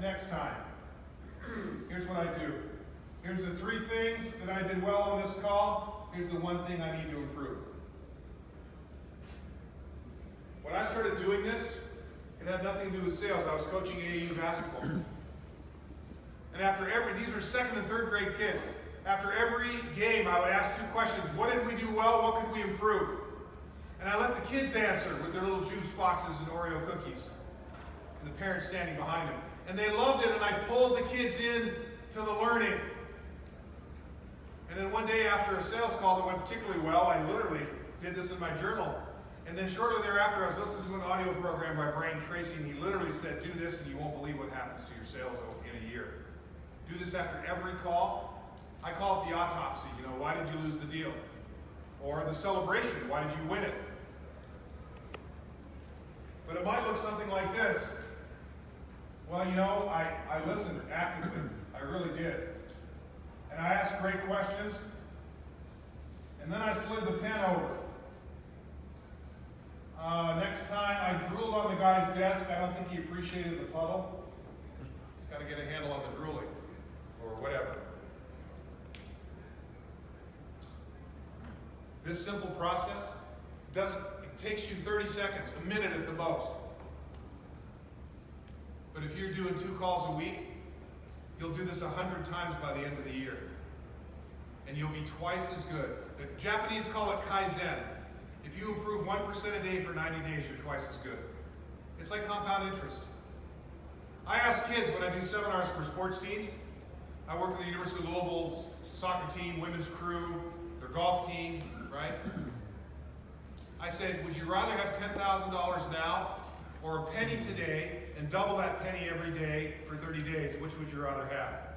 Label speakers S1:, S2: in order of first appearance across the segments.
S1: next time. Here's what I do. Here's the 3 things that I did well on this call. Here's the 1 thing I need to improve. When I started doing this, it had nothing to do with sales. I was coaching AAU basketball. And after these are 2nd and 3rd grade kids. After every game, I would ask 2 questions. What did we do well? What could we improve? And I let the kids answer with their little juice boxes and Oreo cookies. And the parents standing behind them. And they loved it, and I pulled the kids in to the learning. And then one day after a sales call that went particularly well, I literally did this in my journal. And then shortly thereafter, I was listening to an audio program by Brian Tracy, and he literally said, do this and you won't believe what happens to your sales in a year. Do this after every call. I call it the autopsy. Why did you lose the deal? Or the celebration, why did you win it? But it might look something like this. Well, I listened actively. I really did. And I asked great questions. And then I slid the pen over. Next time, I drooled on the guy's desk. I don't think he appreciated the puddle. Got to get a handle on the drooling, or whatever. This simple process it takes you 30 seconds, a minute at the most. But if you're doing 2 calls a week, you'll do this 100 times by the end of the year. And you'll be twice as good. The Japanese call it Kaizen. If you improve 1% a day for 90 days, you're twice as good. It's like compound interest. I ask kids when I do seminars for sports teams. I work with the University of Louisville soccer team, women's crew, their golf team, right? I said, would you rather have $10,000 now or a penny today and double that penny every day for 30 days? Which would you rather have?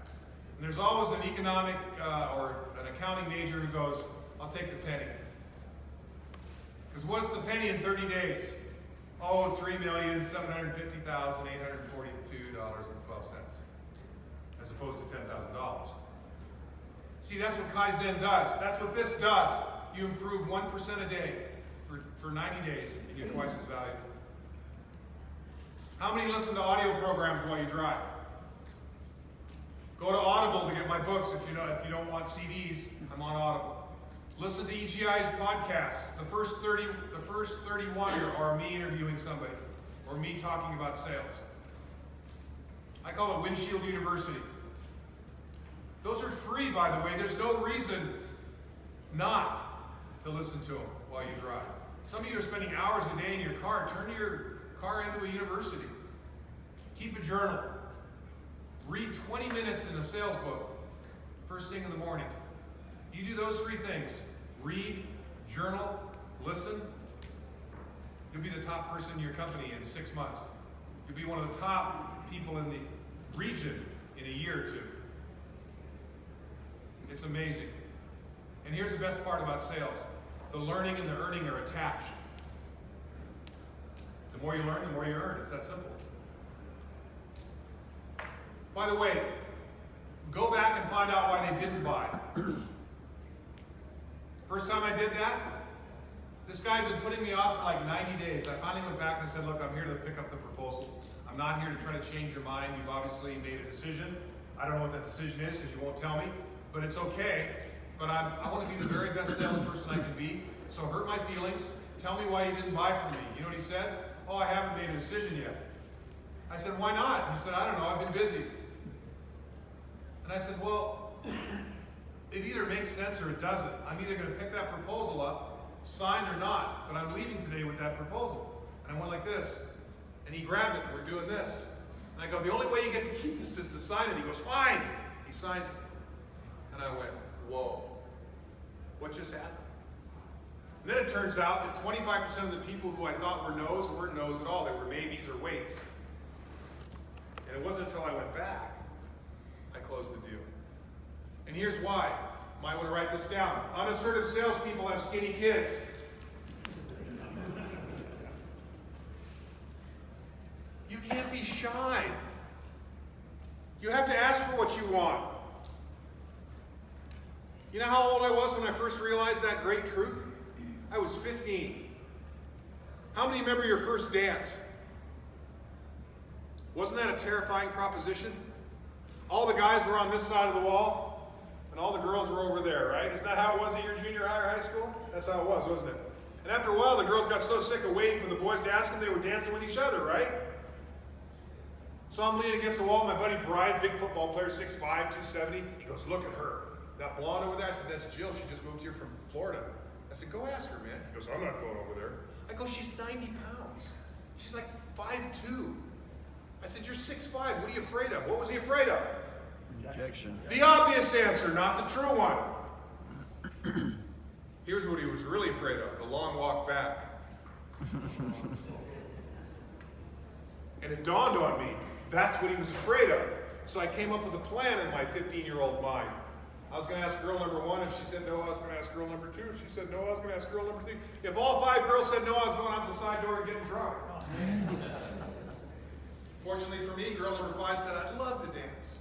S1: And there's always an economic or an accounting major who goes, I'll take the penny. Because what's the penny in 30 days? Oh, $3,750,842.12, as opposed to $10,000. See, that's what Kaizen does. That's what this does. You improve 1% a day for 90 days, and you're twice as valuable. How many listen to audio programs while you drive? Go to Audible to get my books if you don't want CDs. I'm on Audible. Listen to EGI's podcasts. The first 31 are me interviewing somebody or me talking about sales. I call it Windshield University. Those are free, by the way. There's no reason not to listen to them while you drive. Some of you are spending hours a day in your car. Turn your car into a university. Keep a journal. Read 20 minutes in a sales book first thing in the morning. You do those 3 things. Read, journal, listen. You'll be the top person in your company in 6 months. You'll be one of the top people in the region in a year or 2. It's amazing. And here's the best part about sales. The learning and the earning are attached. The more you learn, the more you earn. It's that simple. By the way, go back and find out why they didn't buy. First time I did that, this guy had been putting me off for like 90 days. I finally went back and I said, look, I'm here to pick up the proposal. I'm not here to try to change your mind. You've obviously made a decision. I don't know what that decision is because you won't tell me, but it's okay. But I want to be the very best salesperson I can be. So hurt my feelings. Tell me why you didn't buy from me. You know what he said? Oh, I haven't made a decision yet. I said, why not? He said, I don't know. I've been busy. And I said, well, it either makes sense or it doesn't. I'm either going to pick that proposal up, signed or not, but I'm leaving today with that proposal. And I went like this. And he grabbed it, and we're doing this. And I go, the only way you get to keep this is to sign it. He goes, fine. He signs it. And I went, whoa. What just happened? And then it turns out that 25% of the people who I thought were no's weren't no's at all. They were maybes or waits. And it wasn't until I went back I closed the deal. And here's why. Might want to write this down. Unassertive salespeople have skinny kids. You can't be shy. You have to ask for what you want. You know how old I was when I first realized that great truth? I was 15. How many remember your first dance? Wasn't that a terrifying proposition? All the guys were on this side of the wall, and all the girls were over there, right? Isn't that how it was at your junior high or high school? That's how it was, wasn't it? And after a while, the girls got so sick of waiting for the boys to ask them, they were dancing with each other, right? So I'm leaning against the wall. My buddy Brian, big football player, 6'5", 270. He goes, look at her. That blonde over there. I said, that's Jill. She just moved here from Florida. I said, go ask her, man. He goes, I'm not going over there. I go, she's 90 pounds. She's like 5'2". I said, you're 6'5". What are you afraid of? What was he afraid of?
S2: Rejection.
S1: The obvious answer, not the true one. Here's what he was really afraid of, the long walk back. And it dawned on me, that's what he was afraid of. So I came up with a plan in my 15-year-old mind. I was going to ask girl number 1. If she said no, I was going to ask girl number 2. If she said no, I was going to ask girl number 3. If all 5 girls said no, I was going out the side door and getting drunk. Fortunately for me, girl number 5 said, I'd love to dance.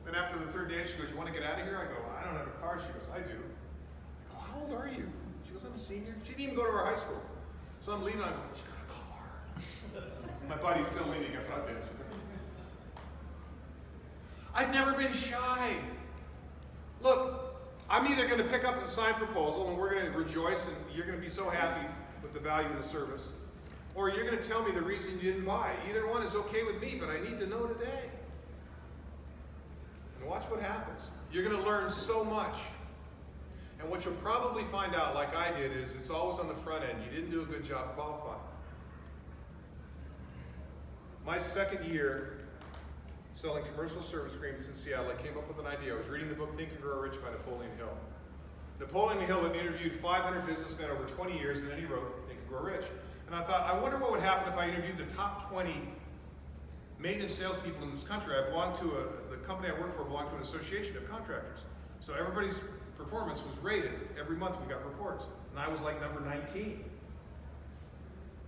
S1: Then after the 3rd date, she goes, you want to get out of here? I go, I don't have a car. She goes, I do. I go, how old are you? She goes, I'm a senior. She didn't even go to her high school. So I'm leaning on her. She's got a car. My buddy's still leaning against her. I'd dance with her. I've never been shy. Look, I'm either going to pick up a signed proposal and we're going to rejoice and you're going to be so happy with the value of the service, or you're going to tell me the reason you didn't buy. Either one is okay with me, but I need to know today. And watch what happens. You're going to learn so much. And what you'll probably find out, like I did, is it's always on the front end. You didn't do a good job qualifying. My 2nd year selling commercial service agreements in Seattle, I came up with an idea. I was reading the book Think and Grow Rich by Napoleon Hill. Napoleon Hill had interviewed 500 businessmen over 20 years, and then he wrote Think and Grow Rich. And I thought, I wonder what would happen if I interviewed the top 20 maintenance salespeople in this country. The company I worked for belonged to an association of contractors. So everybody's performance was rated. Every month we got reports. And I was like number 19.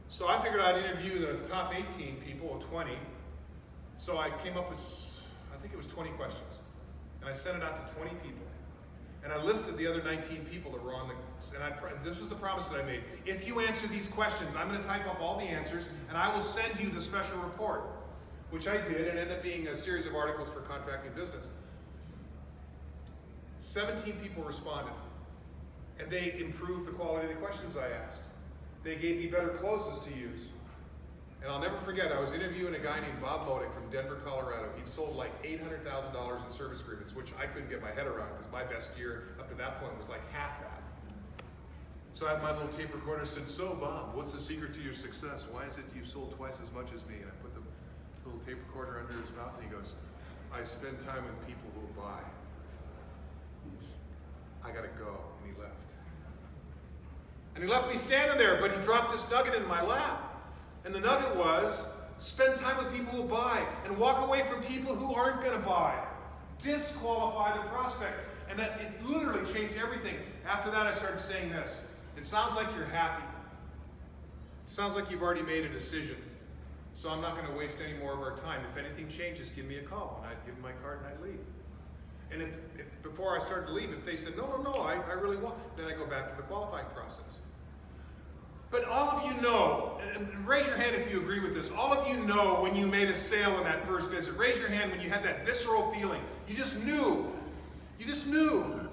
S1: So I figured I'd interview the top 18 people, or 20. So I came up with, I think it was 20 questions. And I sent it out to 20 people. And I listed the other 19 people that were on the, this was the promise that I made. If you answer these questions, I'm going to type up all the answers, and I will send you the special report. Which I did, and ended up being a series of articles for Contracting Business. 17 people responded, and they improved the quality of the questions I asked. They gave me better closes to use. And I'll never forget, I was interviewing a guy named Bob Modick from Denver, Colorado. He'd sold like $800,000 in service agreements, which I couldn't get my head around because my best year up to that point was like half that. So I had my little tape recorder and said, so Bob, what's the secret to your success? Why is it you've sold twice as much as me? And I put the little tape recorder under his mouth and he goes, I spend time with people who buy. I gotta go. And he left. And he left me standing there, but he dropped this nugget in my lap. And the nugget was, spend time with people who buy and walk away from people who aren't gonna buy. Disqualify the prospect. And that it literally changed everything. After that I started saying this. It sounds like you're happy. It sounds like you've already made a decision. So I'm not going to waste any more of our time. If anything changes, give me a call. And I'd give them my card and I'd leave. And if before I started to leave, if they said, no, I really want, then I go back to the qualifying process. But all of you know, and raise your hand if you agree with this, all of you know when you made a sale in that first visit. Raise your hand when you had that visceral feeling. You just knew. You just knew.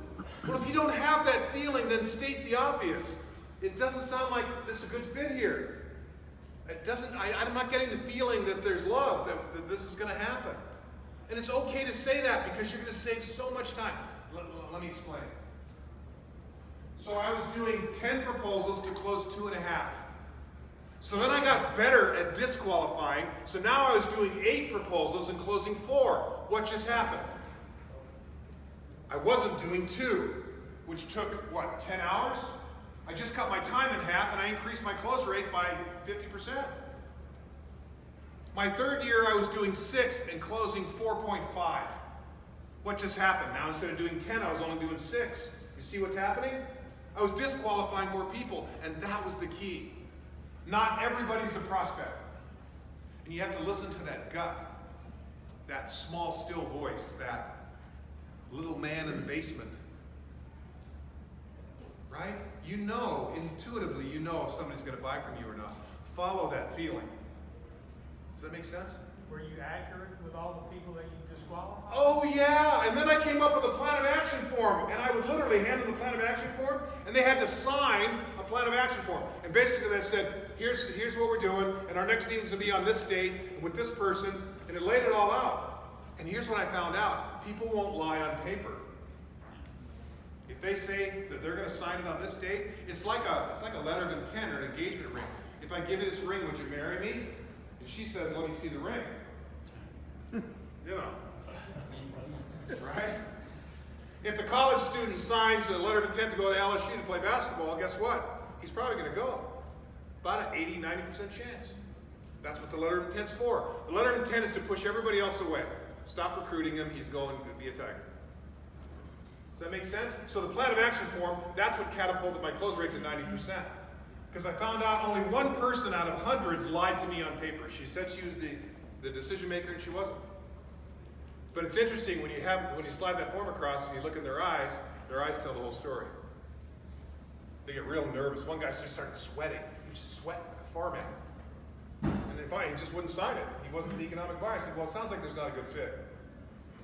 S1: Well, if you don't have that feeling, then state the obvious. It doesn't sound like this is a good fit here. It doesn't. I'm not getting the feeling that there's love, that this is going to happen. And it's okay to say that because you're going to save so much time. Let me explain. So I was doing 10 proposals to close 2.5. So then I got better at disqualifying. So now I was doing 8 proposals and closing 4. What just happened? I wasn't doing 2, which took, 10 hours? I just cut my time in half and I increased my close rate by 50%. My 3rd year I was doing 6 and closing 4.5. What just happened? Now instead of doing 10, I was only doing 6. You see what's happening? I was disqualifying more people, and that was the key. Not everybody's a prospect. And you have to listen to that gut, that small, still voice, that little man in the basement. Right? You know, intuitively, you know if somebody's going to buy from you or not. follow that feeling. Does that make sense?
S2: Were you accurate with all the people that you disqualified?
S1: Oh yeah, and then I came up with a plan of action form, and I would literally hand them the plan of action form, and they had to sign a plan of action form. And basically they said, here's what we're doing, and our next meeting's will be on this date, and with this person, and it laid it all out. And here's what I found out. People won't lie on paper. If they say that they're going to sign it on this date, it's like a letter of intent or an engagement ring. If I give you this ring, would you marry me? And she says, let me see the ring. You know. Right? If the college student signs a letter of intent to go to LSU to play basketball, guess what? He's probably going to go. About an 80-90% chance. That's what the letter of intent's for. The letter of intent is to push everybody else away. Stop recruiting him. He's going to be a Tiger. Does that make sense? So the plan of action form, that's what catapulted my close rate to 90%. Because I found out only one person out of hundreds lied to me on paper. She said she was the decision maker, and she wasn't. But it's interesting when you slide that form across and you look in their eyes tell the whole story. They get real nervous. One guy just started sweating. He was just sweating like a farm animal. And he just wouldn't sign it. He wasn't the economic buyer. I said, well, it sounds like there's not a good fit.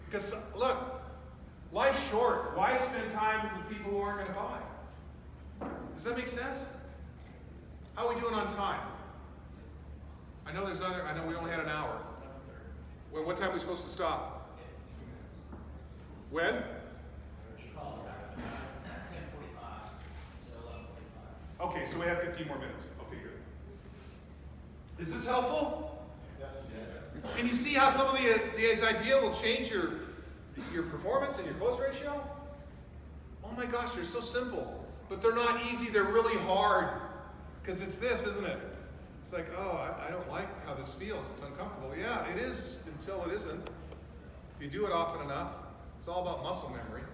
S1: Because, look, life's short. Why spend time with people who aren't going to buy? Does that make sense? How are we doing on time? I know we only had an hour. What time are we supposed to stop? When?
S3: He calls out at 10:45 to 11:45.
S1: Okay, so we have 15 more minutes. Okay, good. Is this helpful?
S2: Yes.
S1: Can you see how some of the idea will change your performance and your close ratio? Oh my gosh, they're so simple. But they're not easy, they're really hard. Because it's this, isn't it? It's like, oh, I don't like how this feels. It's uncomfortable. Yeah, it is until it isn't. If you do it often enough, it's all about muscle memory.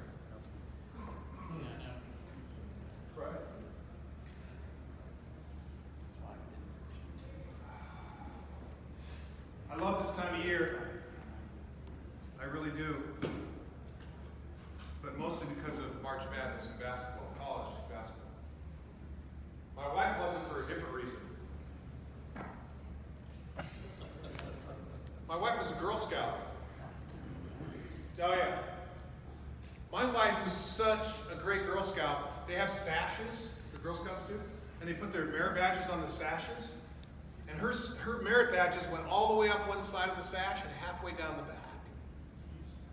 S1: Right. I love this time of year. I really do. But mostly because of March Madness and basketball, college basketball. My wife loves it for a different reason. My wife was a Girl Scout. Oh yeah. My wife was such a great Girl Scout. They have sashes, the Girl Scouts do, and they put their merit badges on the sashes. And her merit badges went all the way up one side of the sash and halfway down the back.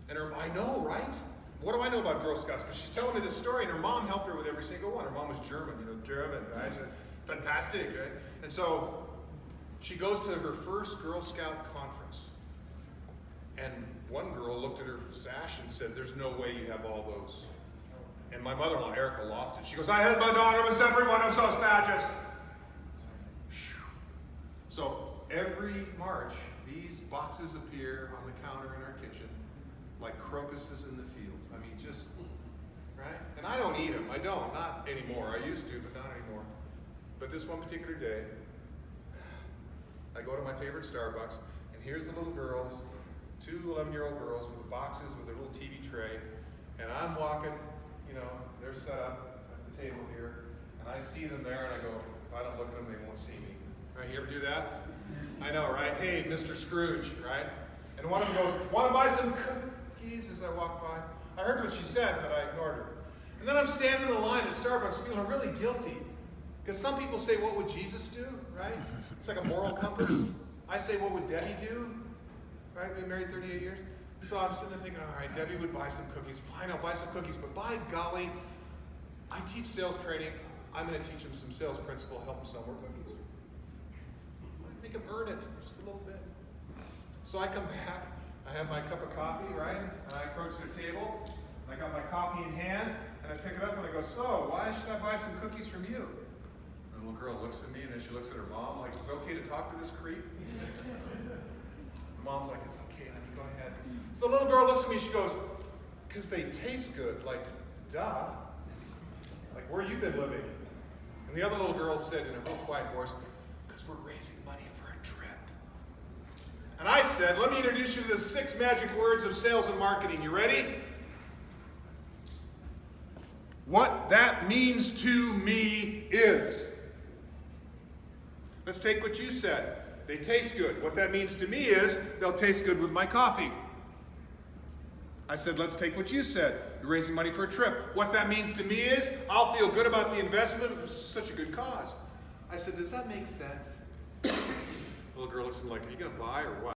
S1: And I know, right? What do I know about Girl Scouts? But she's telling me this story, and her mom helped her with every single one. Her mom was German, German, right? Fantastic, right? And so she goes to her first Girl Scout conference. And one girl looked at her sash and said, there's no way you have all those. And my mother-in-law, Erica, lost it. She goes, I had my daughter with every one of those badges. So every March, these boxes appear on the counter in our kitchen like crocuses in the fields. I mean, just, right? And I don't eat them. I don't. Not anymore. I used to, but not anymore. But this one particular day, I go to my favorite Starbucks, and here's the little girls, two 11-year-old girls with boxes with their little TV tray, and I'm walking, they're set up at the table here, and I see them there, and I go, if I don't look at them, they won't see me. Right? You ever do that? I know, right? Hey, Mr. Scrooge, right? And one of them goes, want to buy some cookies as I walk by? I heard what she said, but I ignored her. And then I'm standing in the line at Starbucks feeling really guilty. Because some people say, what would Jesus do, right? It's like a moral compass. I say, what would Debbie do? Right? We've been married 38 years. So I'm sitting there thinking, all right, Debbie would buy some cookies. Fine, I'll buy some cookies. But by golly, I teach sales training. I'm going to teach them some sales principle, help them sell more cookies. Make them earn it just a little bit. So I come back. I have my cup of coffee, right? And I approach their table. And I got my coffee in hand. And I pick it up and I go, so, why should I buy some cookies from you? And the little girl looks at me and then she looks at her mom like, is it okay to talk to this creep? Mom's like, it's okay, honey, go ahead. So the little girl looks at me, she goes, because they taste good. Like, duh. Like, where you been living? And the other little girl said in a real quiet voice, because we're raising money for a trip. And I said, let me introduce you to the 6 magic words of sales and marketing. You ready? What that means to me is. Let's take what you said. They taste good. What that means to me is they'll taste good with my coffee. I said, let's take what you said. You're raising money for a trip. What that means to me is I'll feel good about the investment. It was such a good cause. I said, does that make sense? The little girl looks at me like, are you going to buy or what?